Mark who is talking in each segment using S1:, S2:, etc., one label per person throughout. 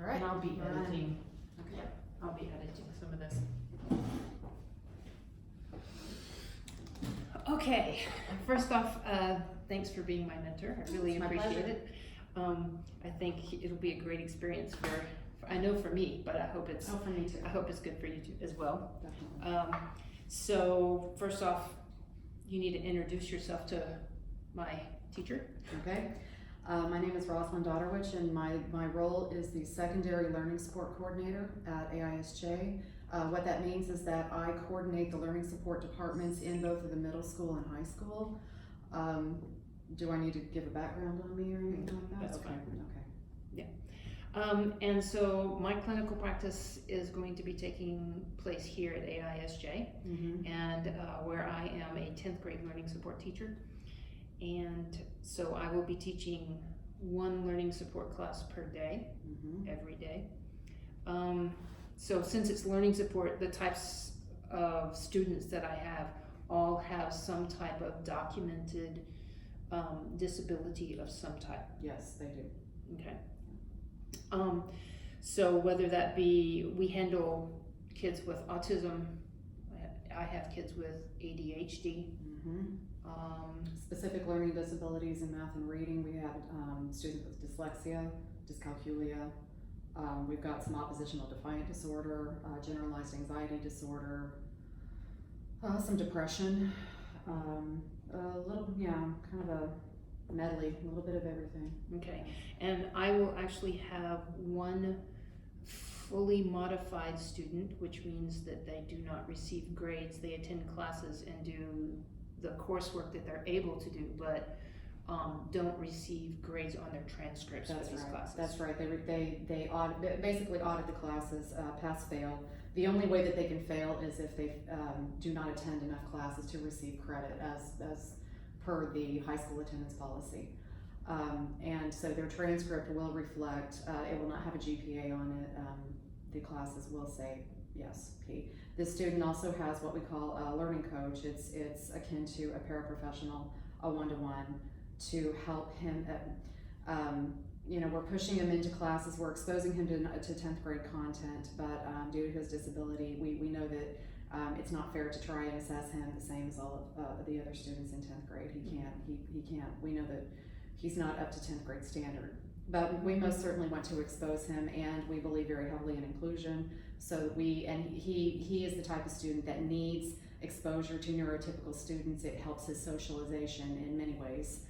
S1: All right.
S2: And I'll be
S1: We're on.
S2: editing,
S1: Okay.
S2: I'll be editing some of this. Okay, first off, thanks for being my mentor. I really
S1: It's my
S2: appreciate
S1: pleasure.
S2: it. I think it'll be a great experience I know for me, but I hope it's
S1: Oh, for me too.
S2: good for you too, as well.
S1: Definitely.
S2: So first off, you need to introduce yourself to my teacher.
S1: Okay. My name is Rosalind Dotterwich, and my role is the Secondary Learning Support Coordinator at AISJ. What that means is that I coordinate the learning support departments in both of the middle school and high school. Do I need to give a background on me or anything like that?
S2: That's
S1: okay.
S2: fine.
S1: Okay.
S2: And so my clinical practice is going to be taking place here at AISJ,
S1: Mm-hmm.
S2: and where I am a 10th grade learning support teacher. And so I will be teaching one learning support class per day,
S1: Mm-hmm.
S2: every day. So since it's learning support, the types of students that I have all have some type of documented disability of some type.
S1: Yes, they do.
S2: Okay. So whether that be, we handle kids with autism, I have kids with ADHD.
S1: Mm-hmm. Specific learning disabilities in math and reading. We have students with dyslexia, dyscalculia. We've got some oppositional defiant disorder, generalized anxiety disorder, some depression, a little, kind of a medley, a little bit of everything.
S2: Okay, and I will actually have one fully modified student, which means that they do not receive grades. They attend classes and do the coursework that they're able to do, but don't receive grades on their transcripts for these classes.
S1: That's right. They basically audit the classes, pass fail. The only way that they can fail is if they do not attend enough classes to receive credit, as per the high school attendance policy. And so their transcript will reflect. It will not have a GPA on it. The classes will say yes, P. This student also has what we call a learning coach. It's akin to a paraprofessional, a one-to-one, to help him. We're pushing him into classes. We're exposing him to 10th grade content, but due to his disability, we know that it's not fair to try and assess him the same as all of the other students in 10th grade. He can't. We know that he's not up to 10th grade standard. But we most certainly want to expose him, and we believe very heavily in inclusion. So he is the type of student that needs exposure to neurotypical students. It helps his socialization in many ways.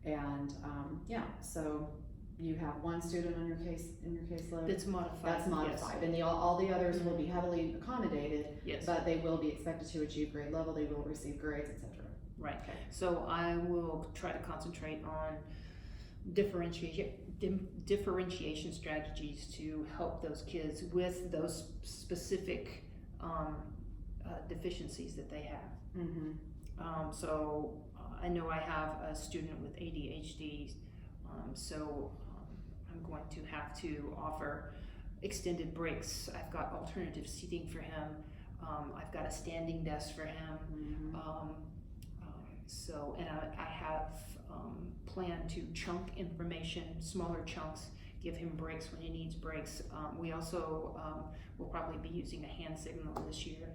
S1: And so you have one student on your caseload.
S2: That's modified.
S1: That's modified,
S2: yes.
S1: and all the others will be heavily accommodated.
S2: Yes.
S1: But they will be expected to achieve grade level. They will receive grades, etc.
S2: Right. So I will try to concentrate on differentiation strategies to help those kids with those specific deficiencies that they have.
S1: Mm-hmm.
S2: So I know I have a student with ADHD, so I'm going to have to offer extended breaks. I've got alternative seating for him. I've got a standing desk for him.
S1: Mm-hmm.
S2: And I have planned to chunk information, smaller chunks, give him breaks when he needs breaks. We also will probably be using a hand signal this year.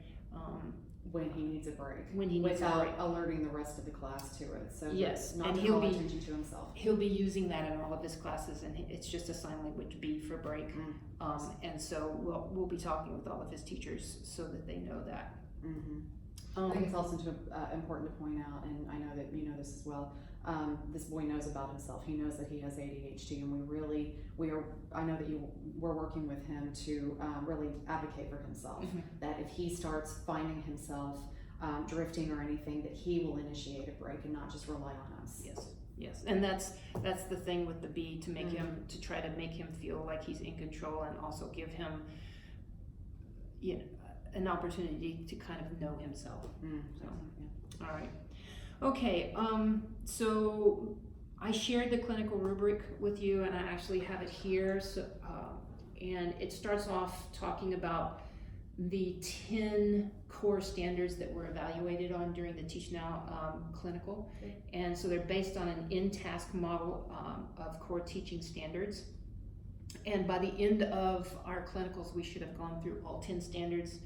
S1: When he needs a break.
S2: When he needs a break.
S1: Without alerting the rest of the class to it. So
S2: Yes,
S1: not
S2: and
S1: to
S2: he'll
S1: call
S2: be-
S1: attention to himself.
S2: He'll be using that in all of his classes, and it's just a sign language B for break. And so we'll be talking with all of his teachers so that they know that.
S1: Mm-hmm. I think it's also important to point out, and I know that you know this as well, this boy knows about himself. He knows that he has ADHD, and I know that we're working with him to really advocate for himself.
S2: Mhm.
S1: That if he starts finding himself drifting or anything, that he will initiate a break and not just rely on us.
S2: Yes, and that's the thing with the B, to make him, to try to make him feel like he's in control, and also give him, an opportunity to kind of know himself. So, all right. Okay, so I shared the clinical rubric with you, and I actually have it here. So, and it starts off talking about the 10 core standards that were evaluated on during the Teach Now clinical.
S1: Okay.
S2: And so they're based on an in-task model of core teaching standards. And by the end of our clinicals, we should have gone through all 10 standards,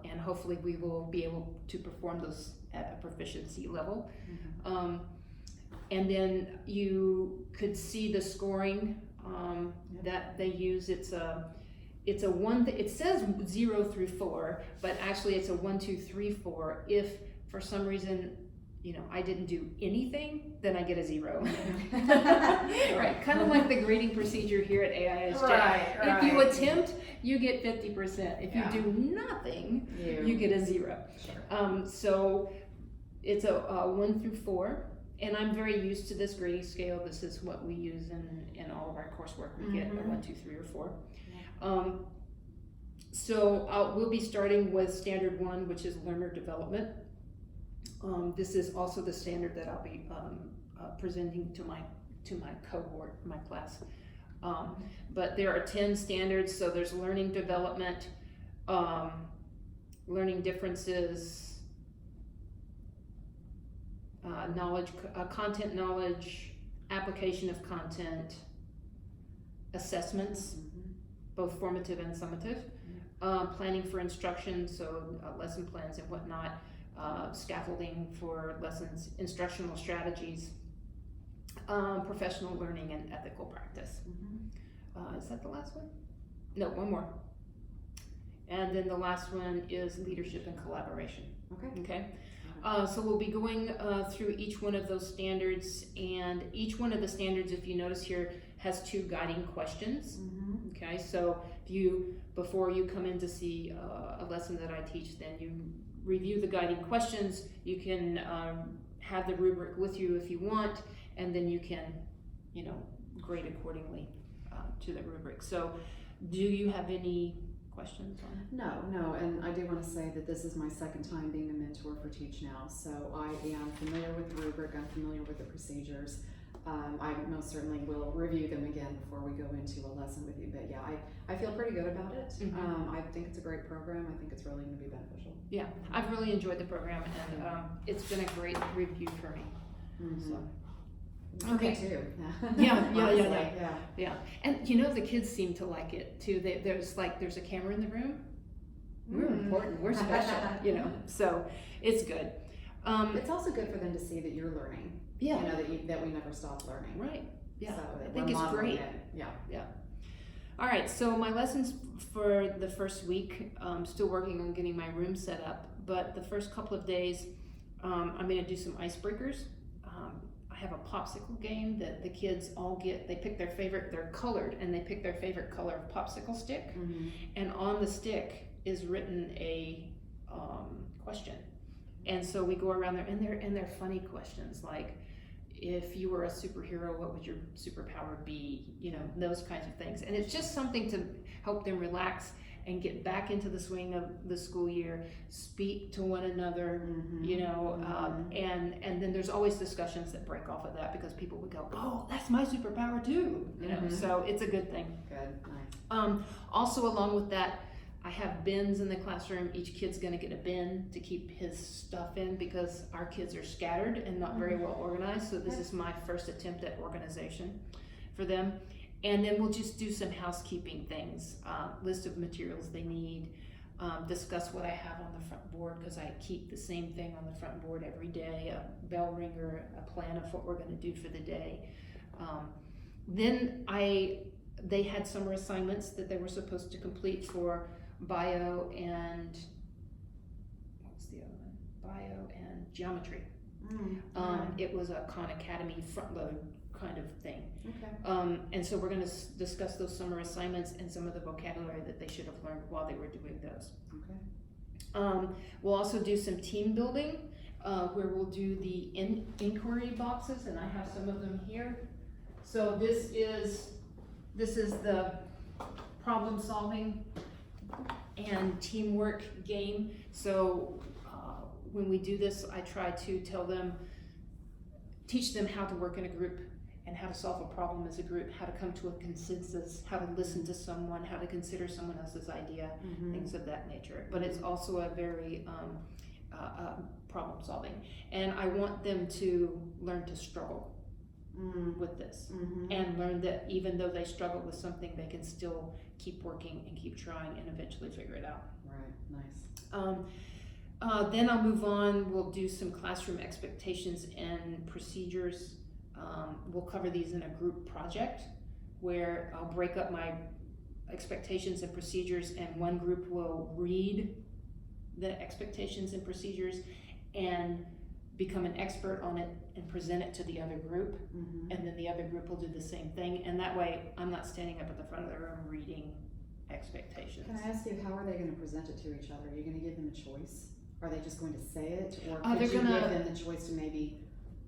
S2: and hopefully we will be able to perform those at a proficiency level. And then you could see the scoring that they use. It's a one. It says 0 through 4, but actually it's a 1, 2, 3, 4. If for some reason, I didn't do anything, then I get a 0. Right, kind of like the grading procedure here at AISJ.
S1: Right.
S2: If you attempt, you get 50%. If you do nothing, you get a 0.
S1: Sure.
S2: So it's a 1 through 4, and I'm very used to this grading scale. This is what we use in all of our coursework. We get a 1, 2, 3, or 4. So we'll be starting with standard 1, which is learner development. This is also the standard that I'll be presenting to my cohort, my class. But there are 10 standards, so there's learning development, learning differences, knowledge, content knowledge, application of content, assessments, both formative and summative, planning for instruction, so lesson plans and whatnot, scaffolding for lessons, instructional strategies, professional learning, and ethical practice. Is that the last one? No, one more. And then the last one is leadership and collaboration. Okay. So we'll be going through each one of those standards, and each one of the standards, if you notice here, has 2 guiding questions. Okay, so before you come in to see a lesson that I teach, then you review the guiding questions. You can have the rubric with you if you want, and then you can, grade accordingly to the rubric. So, do you have any questions on it?
S1: No, and I do want to say that this is my second time being a mentor for Teach Now, so I am familiar with the rubric, I'm familiar with the procedures. I most certainly will review them again before we go into a lesson with you, but yeah, I feel pretty good about it. I think it's a great program. I think it's really going to be beneficial.
S2: Yeah, I've really enjoyed the program, and it's been a great review for me. So.
S1: Okay. Too.
S2: Yeah. And the kids seem to like it too. There's a camera in the room. We're important. We're special. So it's good.
S1: It's also good for them to see that you're learning.
S2: Yeah.
S1: That we never stop learning.
S2: Right. Yeah.
S1: So
S2: I think it's great. Yeah. All right. So my lessons for the first week, I'm still working on getting my room set up. But the first couple of days, I'm going to do some icebreakers. I have a popsicle game that the kids all get. They pick they're colored, and they pick their favorite color of popsicle stick. And on the stick is written a question. And so we go around there, and they're funny questions, like, if you were a superhero, what would your superpower be? Those kinds of things. And it's just something to help them relax and get back into the swing of the school year, speak to one another, and then there's always discussions that break off of that, because people would go, oh, that's my superpower too, so it's a good thing.
S1: Good, nice.
S2: Also, along with that, I have bins in the classroom. Each kid's going to get a bin to keep his stuff in, because our kids are scattered and not very well organized, so this is my first attempt at organization for them. And then we'll just do some housekeeping things, list of materials they need, discuss what I have on the front board, because I keep the same thing on the front board every day, a bell ringer, a plan of what we're going to do for the day. Then they had summer assignments that they were supposed to complete for bio and, what was the other one? Bio and geometry. It was a Khan Academy front load kind of thing.
S1: Okay.
S2: And so we're going to discuss those summer assignments and some of the vocabulary that they should have learned while they were doing those.
S1: Okay.
S2: We'll also do some team building, where we'll do the inquiry boxes, and I have some of them here. So this is the problem solving and teamwork game. So when we do this, I try to teach them how to work in a group and how to solve a problem as a group, how to come to a consensus, how to listen to someone, how to consider someone else's idea, things of that nature. But it's also a very problem solving. And I want them to learn to struggle. with this,
S1: Mm-hmm.
S2: and learn that even though they struggle with something, they can still keep working and keep trying and eventually figure it out.
S1: Right, nice.
S2: Then I'll move on. We'll do some classroom expectations and procedures. We'll cover these in a group project where I'll break up my expectations and procedures, and one group will read the expectations and procedures and become an expert on it and present it to the other group,
S1: Mm-hmm.
S2: and then the other group will do the same thing, and that way I'm not standing up at the front of the room reading expectations.
S1: Can I ask you, how are they gonna present it to each other? Are you gonna give them a choice? Are they just going to say it, or
S2: They're
S1: could you
S2: gonna-
S1: give them the choice to maybe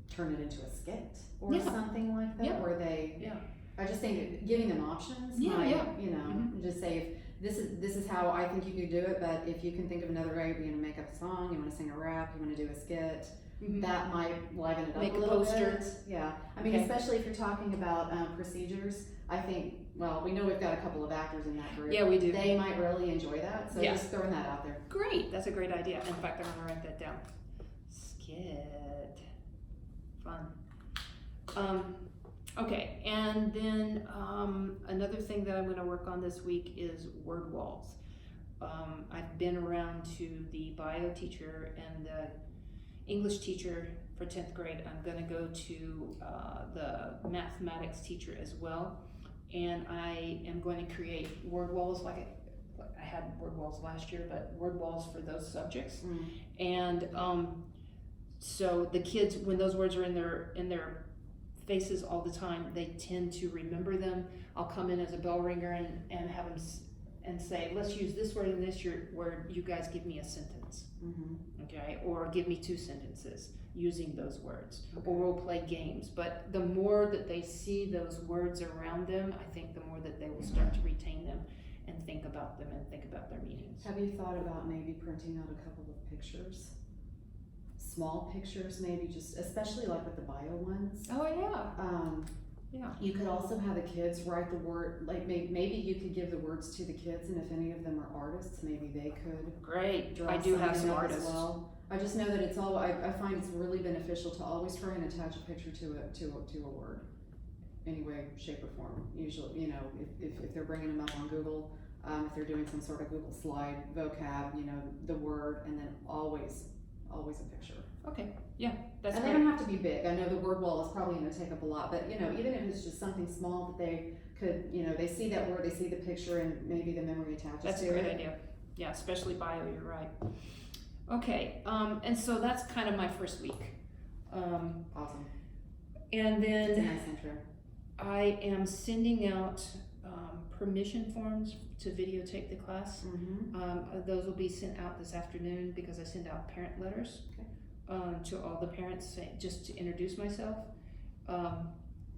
S1: turn it into a skit or
S2: Yeah.
S1: something like that?
S2: Yeah.
S1: Or they,
S2: Yeah.
S1: I just think that giving them options
S2: Yeah,
S1: might,
S2: yeah.
S1: you know,
S2: Mhm.
S1: just say, if this is how I think you could do it, but if you can think of another way, you wanna make up a song, you wanna sing a rap, you wanna do a skit,
S2: Mhm.
S1: that might liven it up
S2: Make
S1: a
S2: a
S1: little
S2: poster.
S1: bit. Yeah, I mean,
S2: Okay.
S1: especially if you're talking about procedures, I think, well, we know we've got a couple of actors in that group.
S2: Yeah, we do.
S1: They might really enjoy that, so
S2: Yeah.
S1: just throwing that out there.
S2: Great, that's a great idea. In fact, I'm gonna write that down. Skit. Fun. Okay, and then another thing that I'm gonna work on this week is word walls. I've been around to the bio teacher and the English teacher for 10th grade. I'm gonna go to the mathematics teacher as well. And I am going to create word walls like I had word walls last year, but word walls for those subjects.
S1: Mm.
S2: And so the kids, when those words are in their faces all the time, they tend to remember them. I'll come in as a bell ringer and have them and say, let's use this word and this word. You guys give me a sentence,
S1: Mm-hmm.
S2: okay, or give me 2 sentences using those words,
S1: Okay.
S2: or we'll play games. But the more that they see those words around them, I think the more that they will start to retain them and think about them and think about their meanings.
S1: Have you thought about maybe printing out a couple of pictures? Small pictures, maybe, just especially like with the bio ones.
S2: Oh yeah, yeah.
S1: You could also have the kids write the word, like maybe you could give the words to the kids, and if any of them are artists, maybe they could
S2: Great.
S1: draw
S2: I do have
S1: something
S2: some
S1: up as
S2: artists.
S1: well. I just know that it's all, I find it's really beneficial to always try and attach a picture to a word, any way, shape, or form. Usually, you know, if they're bringing them up on Google, if they're doing some sort of Google slide vocab, you know, the word, and then always a picture.
S2: Okay, yeah, that's
S1: And they
S2: great.
S1: don't have to be big. I know the word wall is probably gonna take up a lot, but you know, even if it's just something small that they could, you know, they see that word, they see the picture, and maybe the memory attaches
S2: That's
S1: to
S2: a great
S1: it.
S2: idea. Yeah, especially bio, you're right. Okay, and so that's kind of my first week.
S1: Awesome.
S2: And
S1: It's a
S2: then
S1: nice intro.
S2: I am sending out permission forms to videotape the class.
S1: Mm-hmm.
S2: Those will be sent out this afternoon because I send out parent letters to all the parents, just to introduce myself.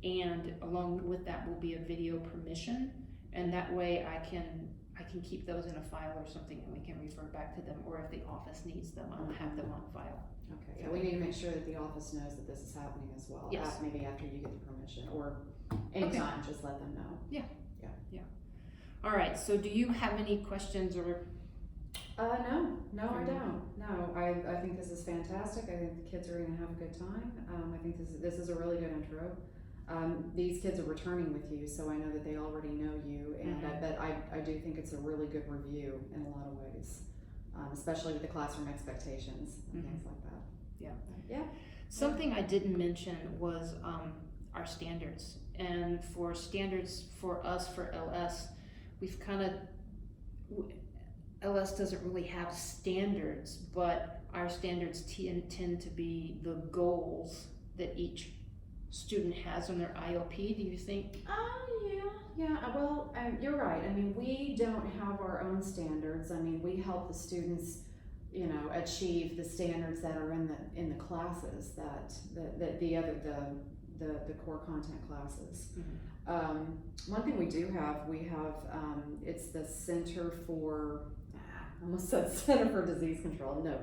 S2: And along with that will be a video permission, and that way I can keep those in a file or something, and we can refer back to them, or if the office needs them, I'll have them on file.
S1: Okay, yeah, we need to make sure that the office knows that this is happening as well.
S2: Yes.
S1: Maybe after you get the permission, or anytime, just let them know.
S2: All right, so do you have any questions or?
S1: No, I
S2: Mhm.
S1: don't. No, I think this is fantastic. I think the kids are gonna have a good time. I think this is a really good intro. These kids are returning with you, so I know that they already know you, and
S2: Mhm.
S1: but I do think it's a really good review in a lot of ways, especially with the classroom expectations and
S2: Mhm.
S1: things like that.
S2: Yeah. Something I didn't mention was our standards, and for standards for us for LS, we've LS doesn't really have standards, but our standards tend to be the goals that each student has on their IOP. Do you think?
S1: Yeah. Well, you're right. I mean, we don't have our own standards. I mean, we help the students, you know, achieve the standards that are in the classes that the core content classes. One thing we have it's the Center for, I almost said Center for Disease Control, no.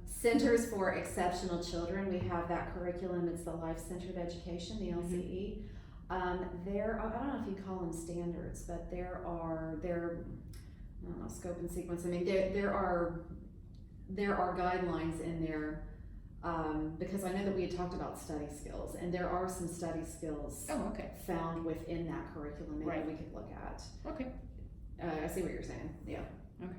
S1: Centers for Exceptional Children, we have that curriculum, it's the Life-Centered Education, the LCE. I don't know if you call them standards, but they're I don't know, scope and sequence. I mean, there are guidelines in there because I know that we had talked about study skills, and there are some study skills
S2: Oh, okay,
S1: found within that curriculum maybe
S2: Right.
S1: we could look at.
S2: okay,
S1: I see what you're saying, yeah.
S2: okay.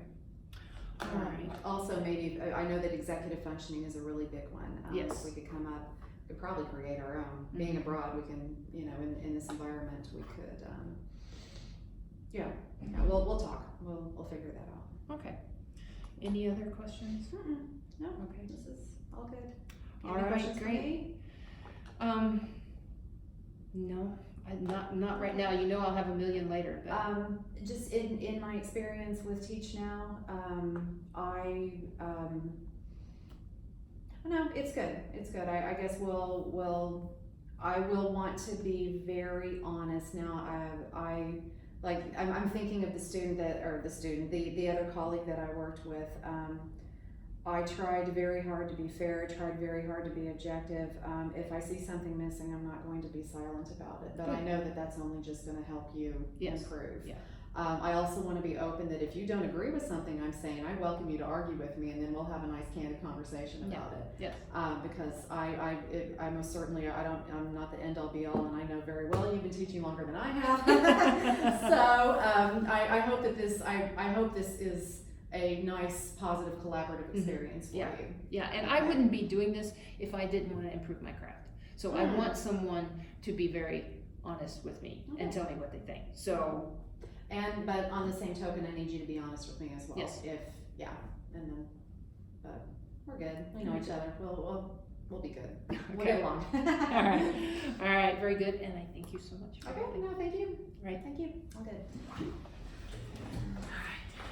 S2: All right,
S1: Also, maybe, I know that executive functioning is a really big one.
S2: Yes.
S1: If we could come up, we could probably create our own. Being
S2: Mhm.
S1: abroad, we can, you know, in this environment, we could, yeah, we'll talk, we'll figure that out.
S2: okay. Any other questions?
S1: No,
S2: Okay.
S1: this is all good.
S2: All
S1: Any
S2: right,
S1: questions for
S2: great.
S1: me?
S2: No, not right now. You know, I'll have a million later, but.
S1: Just in my experience with Teach Now, no, it's good. It's good. I guess I will want to be very honest now. I'm thinking of the other colleague that I worked with. I tried very hard to be fair, tried very hard to be objective. If I see something missing, I'm not going to be silent about it, but I know that that's only just gonna help you
S2: Yes.
S1: improve.
S2: Yeah.
S1: I also wanna be open that if you don't agree with something I'm saying, I welcome you to argue with me, and then we'll have a nice candid conversation about it.
S2: Yes.
S1: Because I most certainly, I'm not the end all be all, and I know very well you've been teaching longer than I have. So, I hope that I hope this is a nice, positive, collaborative experience for
S2: Yeah.
S1: you.
S2: Yeah, and I wouldn't be doing this if I didn't want to improve my craft. So I want someone to be very honest with me and tell me what they think. So,
S1: But on the same token, I need you to be honest with me as well.
S2: Yes.
S1: But we're good. We know each other. We'll be good. We'll
S2: Okay.
S1: get along.
S2: all right, very good. And I thank you so much. For
S1: Okay,
S2: everything.
S1: no, thank you.
S2: Right.
S1: Thank you. All good.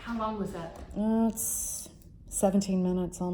S2: How long was that?
S1: It's 17 minutes almost.